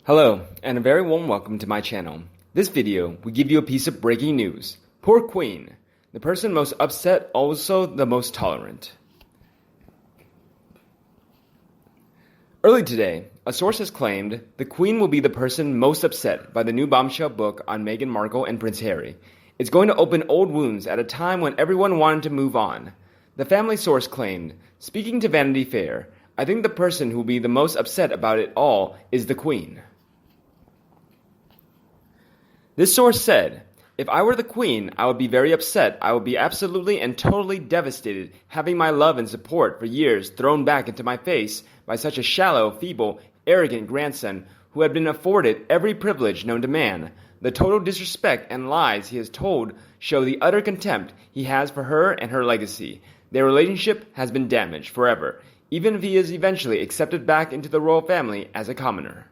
Hello, and a very warm welcome to my channel. This video will give you a piece of breaking news. Poor Queen. The person most upset, also the most tolerant. Early today, a source has claimed the Queen will be the person most upset by the new bombshell book on Meghan Markle and Prince Harry. It's going to open old wounds at a time when everyone wanted to move on. The family source claimed, speaking to Vanity Fair, "I think the person who will be the most upset about it all is the Queen." This source said, "If I were the Queen, I would be very upset. I would be absolutely and totally devastated having my love and support for years thrown back into my face by such a shallow, feeble, arrogant grandson who had been afforded every privilege known to man. The total disrespect and lies he has told show the utter contempt he has for her and her legacy. Their relationship has been damaged forever, even if he is eventually accepted back into the royal family as a commoner."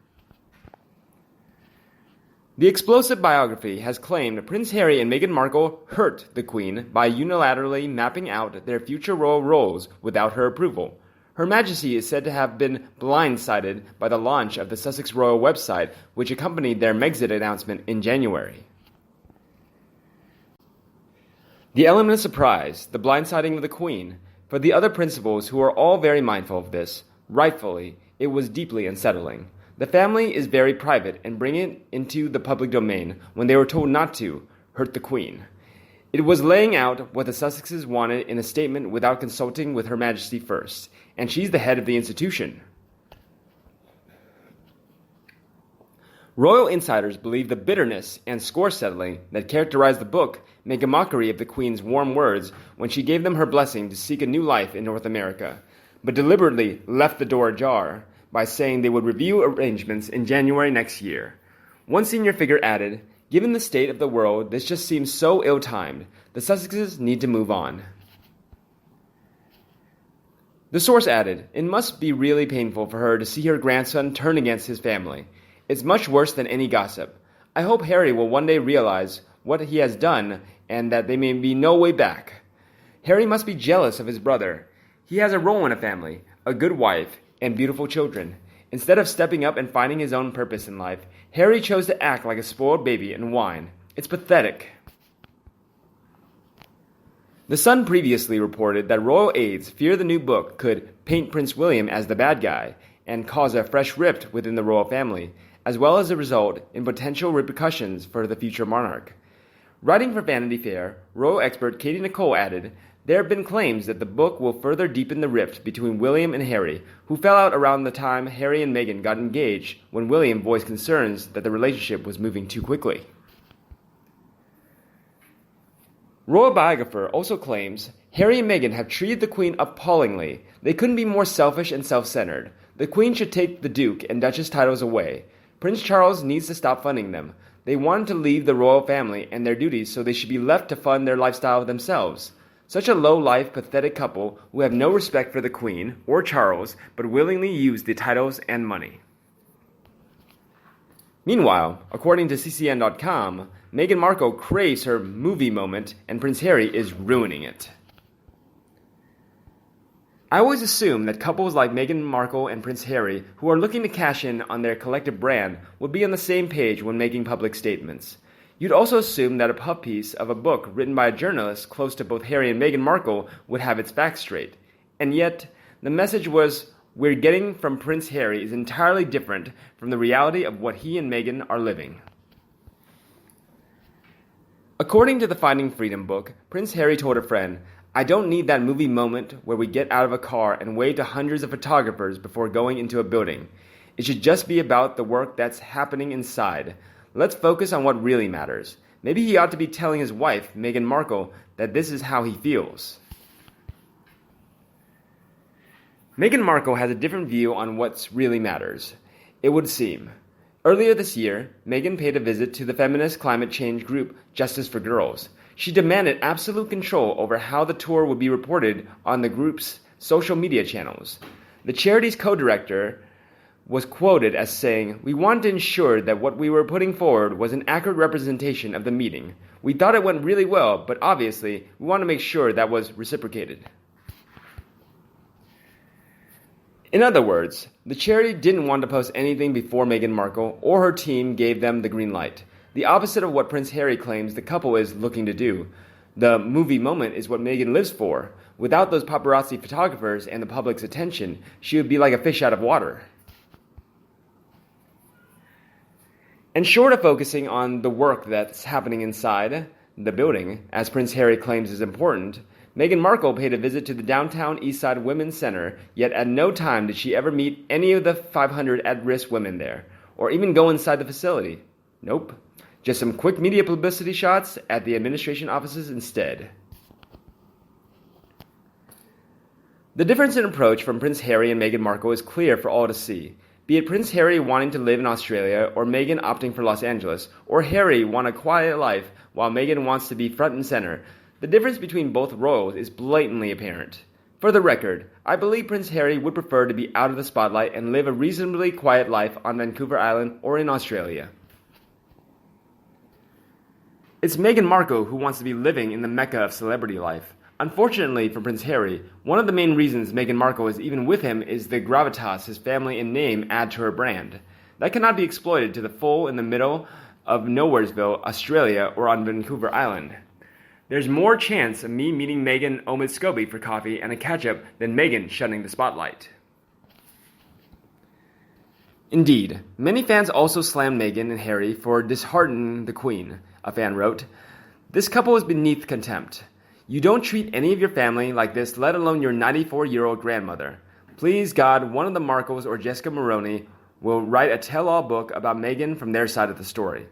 The explosive biography has claimed Prince Harry and Meghan Markle hurt the Queen by unilaterally mapping out their future royal roles without her approval. Her Majesty is said to have been blindsided by the launch of the Sussex royal website, which accompanied their Megxit announcement in January. The element of surprise, the blindsiding of the Queen, for the other principals who are all very mindful of this, rightfully, it was deeply unsettling. The family is very private and bring it into the public domain when they were told not to hurt the Queen. It was laying out what the Sussexes wanted in a statement without consulting with Her Majesty first, and she's the head of the institution. Royal insiders believe the bitterness and score settling that characterized the book make a mockery of the Queen's warm words when she gave them her blessing to seek a new life in North America, but deliberately left the door ajar by saying they would review arrangements in January next year. One senior figure added, "Given the state of the world, this just seems so ill-timed. The Sussexes need to move on." The source added, "It must be really painful for her to see her grandson turn against his family. It's much worse than any gossip. I hope Harry will one day realize what he has done and that there may be no way back. Harry must be jealous of his brother. He has a role in a family, a good wife, and beautiful children. Instead of stepping up and finding his own purpose in life, Harry chose to act like a spoiled baby and whine. It's pathetic." The Sun previously reported that royal aides fear the new book could paint Prince William as the bad guy and cause a fresh rift within the royal family, as well as a result in potential repercussions for the future monarch. Writing for Vanity Fair, royal expert Katie Nicole added, "There have been claims that the book will further deepen the rift between William and Harry, who fell out around the time Harry and Meghan got engaged when William voiced concerns that the relationship was moving too quickly." Royal biographer also claims, "Harry and Meghan have treated the Queen appallingly. They couldn't be more selfish and self-centered. The Queen should take the Duke and Duchess titles away. Prince Charles needs to stop funding them. They wanted to leave the royal family and their duties, so they should be left to fund their lifestyle themselves. Such a low-life, pathetic couple who have no respect for the Queen or Charles, but willingly use the titles and money." Meanwhile, according to CCN.com, Meghan Markle craves her movie moment and Prince Harry is ruining it. I always assume that couples like Meghan Markle and Prince Harry, who are looking to cash in on their collective brand, would be on the same page when making public statements. You'd also assume that a puff piece of a book written by a journalist close to both Harry and Meghan Markle would have its facts straight. And yet, the message we're getting from Prince Harry is entirely different from the reality of what he and Meghan are living. According to the Finding Freedom book, Prince Harry told a friend, "I don't need that movie moment where we get out of a car and wave to hundreds of photographers before going into a building. It should just be about the work that's happening inside. Let's focus on what really matters." Maybe he ought to be telling his wife, Meghan Markle, that this is how he feels. Meghan Markle has a different view on what really matters, it would seem. Earlier this year, Meghan paid a visit to the feminist climate change group Justice for Girls. She demanded absolute control over how the tour would be reported on the group's social media channels. The charity's co-director was quoted as saying, "We wanted to ensure that what we were putting forward was an accurate representation of the meeting. We thought it went really well, but obviously, we want to make sure that was reciprocated." In other words, the charity didn't want to post anything before Meghan Markle or her team gave them the green light. The opposite of what Prince Harry claims the couple is looking to do. The movie moment is what Meghan lives for. Without those paparazzi photographers and the public's attention, she would be like a fish out of water. And short of focusing on the work that's happening inside the building, as Prince Harry claims is important, Meghan Markle paid a visit to the downtown Eastside Women's Center, yet at no time did she ever meet any of the 500 at-risk women there, or even go inside the facility. Nope. Just some quick media publicity shots at the administration offices instead. The difference in approach from Prince Harry and Meghan Markle is clear for all to see. Be it Prince Harry wanting to live in Australia, or Meghan opting for Los Angeles, or Harry want a quiet life while Meghan wants to be front and center, the difference between both royals is blatantly apparent. For the record, I believe Prince Harry would prefer to be out of the spotlight and live a reasonably quiet life on Vancouver Island or in Australia. It's Meghan Markle who wants to be living in the mecca of celebrity life. Unfortunately for Prince Harry, one of the main reasons Meghan Markle is even with him is the gravitas his family and name add to her brand. That cannot be exploited to the full in the middle of Nowheresville, Australia, or on Vancouver Island. There's more chance of me meeting Meghan Omid for coffee and a catch-up than Meghan shunning the spotlight. Indeed, many fans also slammed Meghan and Harry for disheartening the Queen. A fan wrote, "This couple is beneath contempt. You don't treat any of your family like this, let alone your 94-year-old grandmother. Please God, one of the Markles or Jessica Maroney will write a tell-all book about Meghan from their side of the story.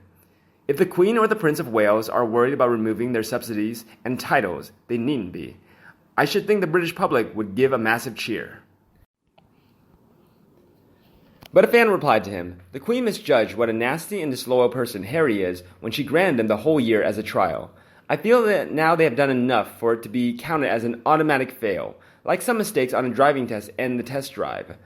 If the Queen or the Prince of Wales are worried about removing their subsidies and titles, they needn't be. I should think the British public would give a massive cheer." But a fan replied to him, "The Queen misjudged what a nasty and disloyal person Harry is when she granted him the whole year as a trial. I feel that now they have done enough for it to be counted as an automatic fail, like some mistakes on a driving test and the test drive.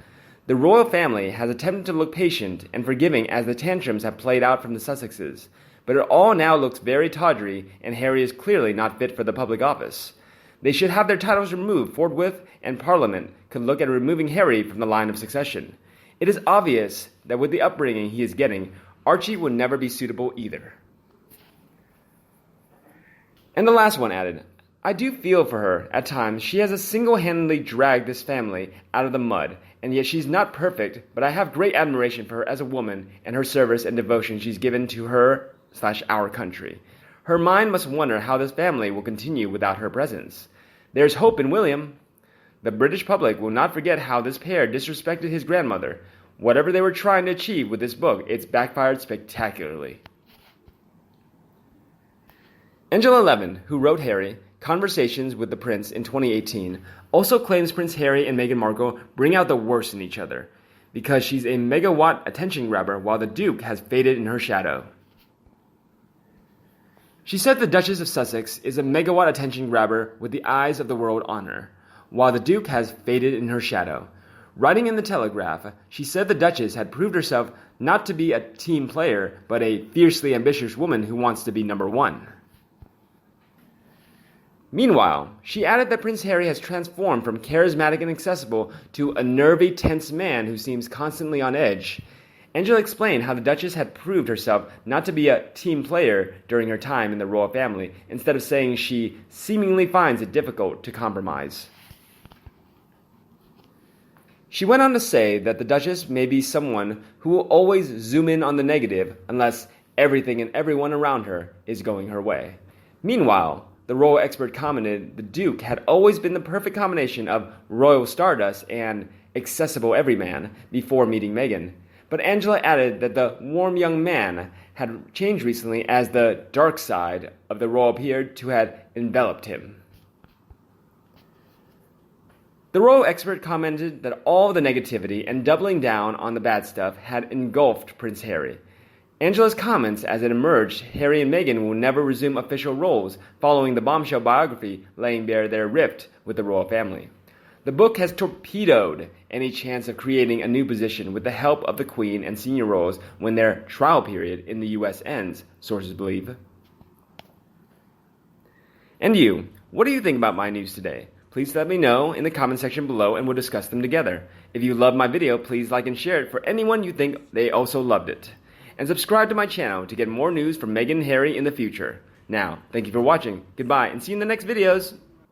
The royal family has attempted to look patient and forgiving as the tantrums have played out from the Sussexes, but it all now looks very tawdry and Harry is clearly not fit for the public office. They should have their titles removed forthwith, and Parliament could look at removing Harry from the line of succession. It is obvious that with the upbringing he is getting, Archie would never be suitable either." And the last one added, "I do feel for her. At times, she has single-handedly dragged this family out of the mud, and yet she's not perfect, but I have great admiration for her as a woman and her service and devotion she's given to her/our country. Her mind must wonder how this family will continue without her presence. There's hope in William. The British public will not forget how this pair disrespected his grandmother. Whatever they were trying to achieve with this book, it's backfired spectacularly." Angela Levin, who wrote Harry, Conversations with the Prince in 2018, also claims Prince Harry and Meghan Markle bring out the worst in each other, because she's a megawatt attention grabber while the Duke has faded in her shadow. She said the Duchess of Sussex is a megawatt attention grabber with the eyes of the world on her, while the Duke has faded in her shadow. Writing in the Telegraph, she said the Duchess had proved herself not to be a team player, but a fiercely ambitious woman who wants to be number one. Meanwhile, she added that Prince Harry has transformed from charismatic and accessible to a nervy, tense man who seems constantly on edge. Angela explained how the Duchess had proved herself not to be a team player during her time in the royal family, instead of saying she seemingly finds it difficult to compromise. She went on to say that the Duchess may be someone who will always zoom in on the negative unless everything and everyone around her is going her way. Meanwhile, the royal expert commented the Duke had always been the perfect combination of royal stardust and accessible everyman before meeting Meghan. But Angela added that the warm young man had changed recently as the dark side of the royal appeared to have enveloped him. The royal expert commented that all the negativity and doubling down on the bad stuff had engulfed Prince Harry. Angela's comments as it emerged Harry and Meghan will never resume official roles following the bombshell biography laying bare their rift with the royal family. The book has torpedoed any chance of creating a new position with the help of the Queen and senior royals when their trial period in the U.S. ends, sources believe. And you, what do you think about my news today? Please Please let me know in the comment section below and we'll discuss them together. If you love my video, please like and share it for anyone you think they also loved it. And subscribe to my channel to get more news from Meghan and Harry in the future. Now, thank you for watching, goodbye, and see you in the next videos!